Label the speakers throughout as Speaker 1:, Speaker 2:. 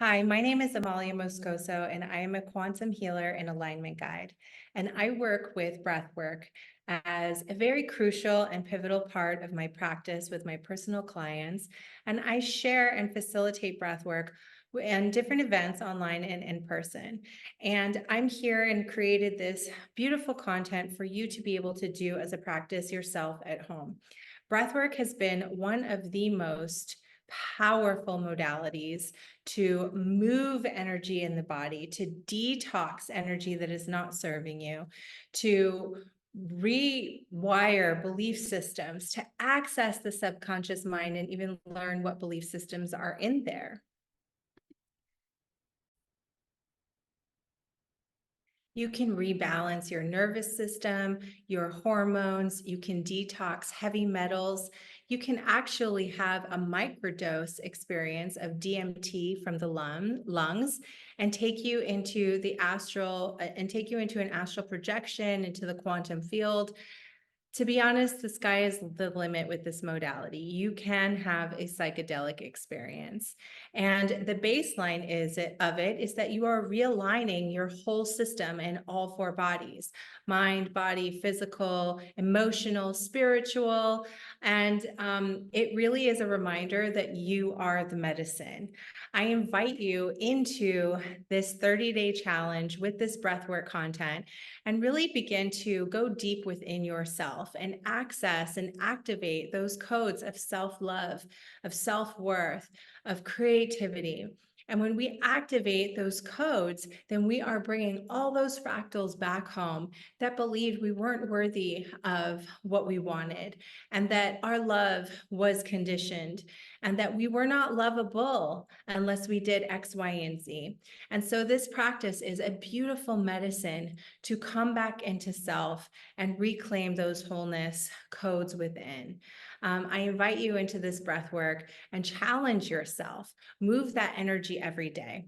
Speaker 1: Hi, my name is Amalia Moscoso, and I am a quantum healer and alignment guide. And I work with breathwork as a very crucial and pivotal part of my practice with my personal clients. And I share and facilitate breathwork and different events online and in person. And I'm here and created this beautiful content for you to be able to do as a practice yourself at home. Breathwork has been one of the most powerful modalities to move energy in the body, to detox energy that is not serving you, to rewire belief systems, to access the subconscious mind and even learn what belief systems are in there. You can rebalance your nervous system, your hormones, you can detox heavy metals. You can actually have a microdose experience of DMT from the lungs and take you into the astral and take you into an astral projection into the quantum field. To be honest, the sky is the limit with this modality. You can have a psychedelic experience. And the baseline of it is that you are realigning your whole system in all four bodies: mind, body, physical, emotional, spiritual. And it really is a reminder that you are the medicine. I invite you into this 30-day challenge with this breathwork content and really begin to go deep within yourself and access and activate those codes of self-love, of self-worth, of creativity. And when we activate those codes, then we are bringing all those fractals back home that believed we weren't worthy of what we wanted, and that our love was conditioned, and that we were not lovable unless we did X, Y, and Z. And so this practice is a beautiful medicine to come back into self and reclaim those wholeness codes within. I invite you into this breath work and challenge yourself. Move that energy every day.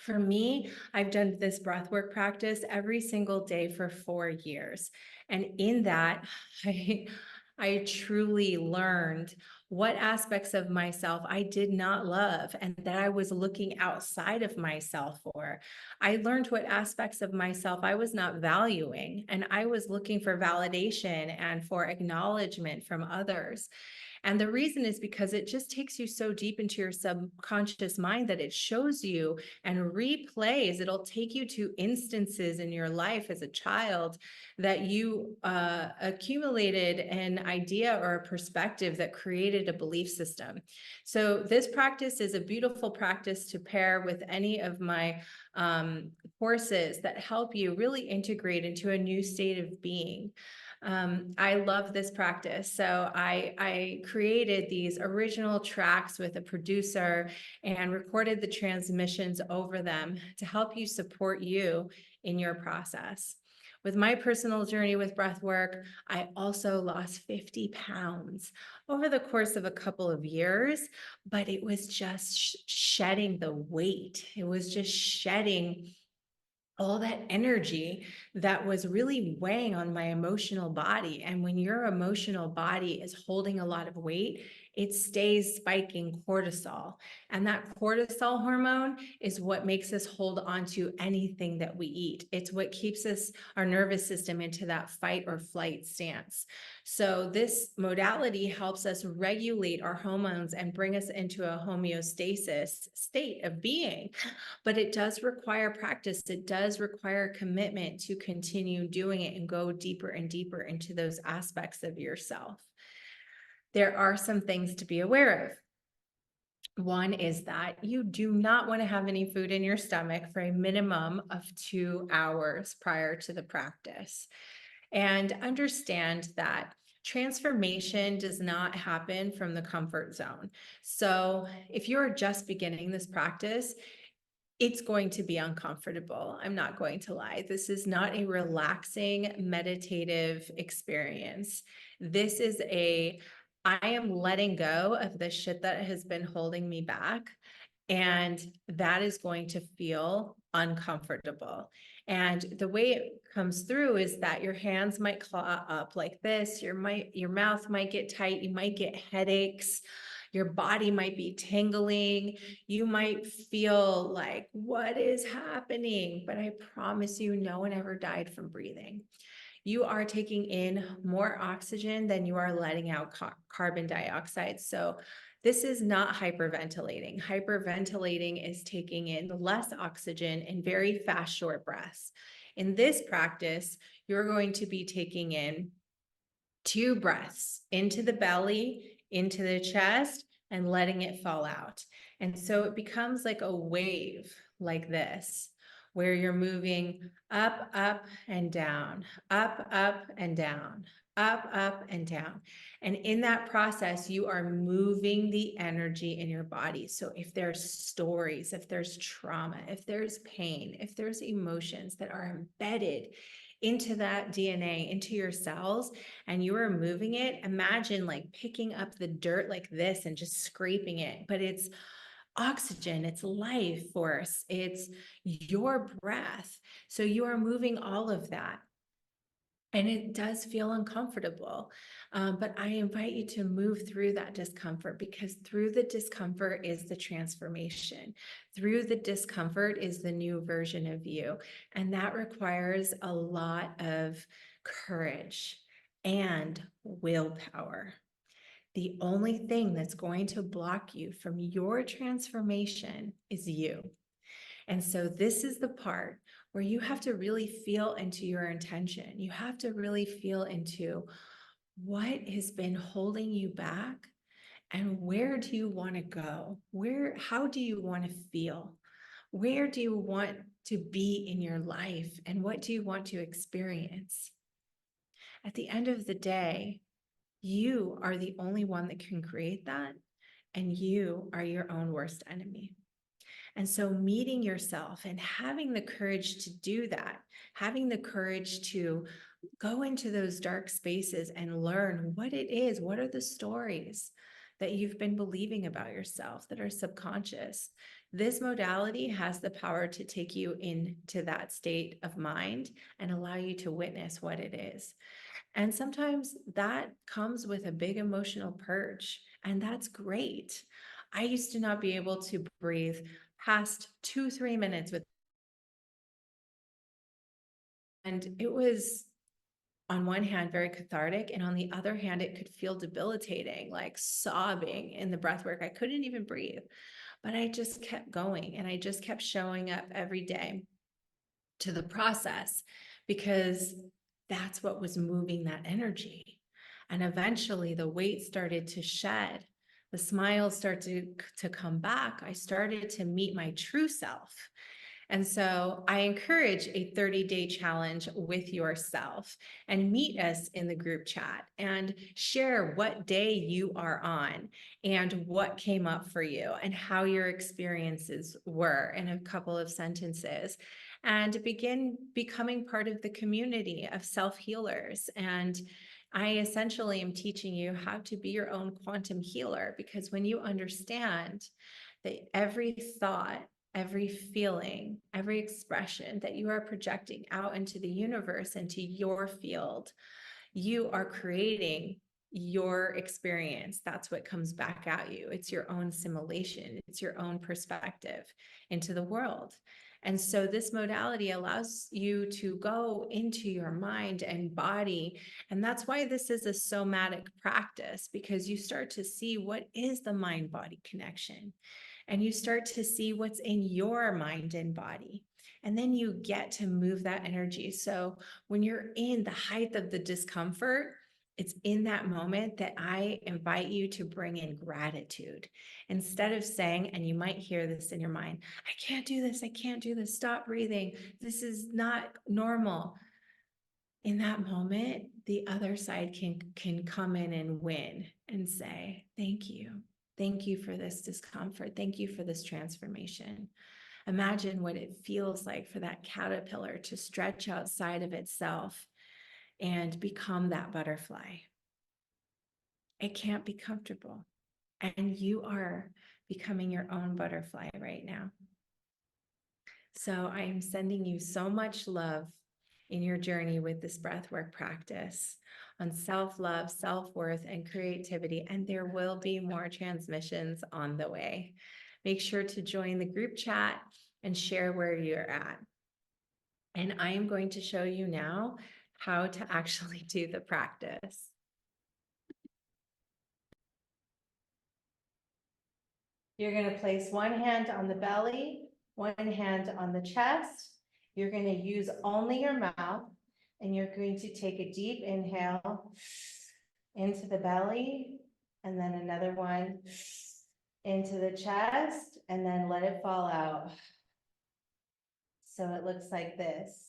Speaker 1: For me, I've done this breathwork practice every single day for 4 years. And in that, I truly learned what aspects of myself I did not love and that I was looking outside of myself for. I learned what aspects of myself I was not valuing, and I was looking for validation and for acknowledgement from others. And the reason is because it just takes you so deep into your subconscious mind that it shows you and replays. It'll take you to instances in your life as a child that you accumulated an idea or a perspective that created a belief system. So this practice is a beautiful practice to pair with any of my courses that help you really integrate into a new state of being. I love this practice. So I created these original tracks with a producer and recorded the transmissions over them to help you support you in your process. With my personal journey with breath work, I also lost 50 pounds over the course of a couple of years, but it was just shedding the weight. It was just shedding all that energy that was really weighing on my emotional body. And when your emotional body is holding a lot of weight, it stays spiking cortisol. And that cortisol hormone is what makes us hold on to anything that we eat. It's what keeps us, our nervous system, into that fight or flight stance. So this modality helps us regulate our hormones and bring us into a homeostasis state of being. But it does require practice. It does require commitment to continue doing it and go deeper and deeper into those aspects of yourself. There are some things to be aware of. One is that you do not want to have any food in your stomach for a minimum of 2 hours prior to the practice. And understand that transformation does not happen from the comfort zone. So if you're just beginning this practice, it's going to be uncomfortable. I'm not going to lie. This is not a relaxing, meditative experience. This is I am letting go of the shit that has been holding me back. And that is going to feel uncomfortable. And the way it comes through is that your hands might claw up like this. Your mouth might get tight. You might get headaches. Your body might be tingling. You might feel like, what is happening? But I promise you, no one ever died from breathing. You are taking in more oxygen than you are letting out carbon dioxide. So this is not hyperventilating. Hyperventilating is taking in less oxygen in very fast, short breaths. In this practice, you're going to be taking in 2 breaths into the belly, into the chest, and letting it fall out. And so it becomes like a wave like this, where you're moving up, up, and down, up, up, and down, up, and down. And in that process, you are moving the energy in your body. So if there's stories, if there's trauma, if there's pain, if there's emotions that are embedded into that DNA, into your cells, and you are moving it, imagine like picking up the dirt like this and just scraping it. But it's oxygen, it's life force, it's your breath. So you are moving all of that. And it does feel uncomfortable. But I invite you to move through that discomfort, because through the discomfort is the transformation. Through the discomfort is the new version of you. And that requires a lot of courage and willpower. The only thing that's going to block you from your transformation is you. And so this is the part where you have to really feel into your intention. You have to really feel into what has been holding you back, and where do you want to go? How do you want to feel? Where do you want to be in your life? And what do you want to experience? At the end of the day, you are the only one that can create that, and you are your own worst enemy. And so meeting yourself and having the courage to do that, having the courage to go into those dark spaces and learn what it is, what are the stories that you've been believing about yourself that are subconscious. This modality has the power to take you into that state of mind and allow you to witness what it is. And sometimes that comes with a big emotional purge, and that's great. I used to not be able to breathe past 2-3 minutes with, and it was on one hand very cathartic, and on the other hand it could feel debilitating, like sobbing in the breath work. I couldn't even breathe, but I just kept going, and I just kept showing up every day to the process, because that's what was moving that energy. And eventually the weight started to shed, the smiles started to come back. I started to meet my true self. And so I encourage a 30-day challenge with yourself, and meet us in the group chat and share what day you are on and what came up for you and how your experiences were in a couple of sentences, and begin becoming part of the community of self-healers. And I essentially am teaching you how to be your own quantum healer, because when you understand that every thought, every feeling, every expression that you are projecting out into the universe, into your field, you are creating your experience. That's what comes back at you. It's your own simulation, it's your own perspective into the world. And so this modality allows you to go into your mind and body. And that's why this is a somatic practice, because you start to see what is the mind body connection, and you start to see what's in your mind and body. And then you get to move that energy. So when you're in the height of the discomfort, it's in that moment that I invite you to bring in gratitude. Instead of saying, and you might hear this in your mind, I can't do this, I can't do this, stop breathing, this is not normal. In that moment, the other side can come in and win and say, thank you. Thank you for this discomfort. Thank you for this transformation. Imagine what it feels like for that caterpillar to stretch outside of itself and become that butterfly. It can't be comfortable. And you are becoming your own butterfly right now. So I am sending you so much love. in your journey with this breathwork practice on self-love, self-worth, and creativity. And there will be more transmissions on the way. Make sure to join the group chat and share where you're at. And I am going to show you now how to actually do the practice. You're going to place one hand on the belly, one hand on the chest. You're going to use only your mouth, and you're going to take a deep inhale into the belly, and then another one into the chest, and then let it fall out. So it looks like this.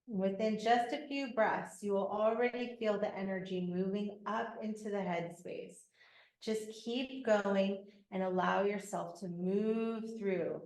Speaker 1: Within just a few breaths, you will already feel the energy moving up into the headspace. Just keep going and allow yourself to move through.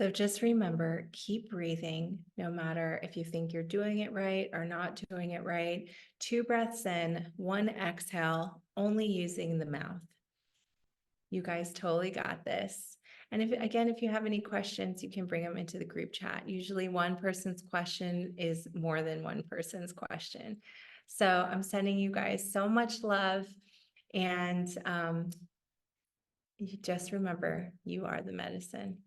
Speaker 1: So just remember, keep breathing, no matter if you think you're doing it right or not doing it right. 2 breaths in, 1 exhale, only using the mouth. You guys totally got this. And if you have any questions, you can bring them into the group chat. Usually one person's question is more than one person's question. So I'm sending you guys so much love. And you just remember, you are the medicine.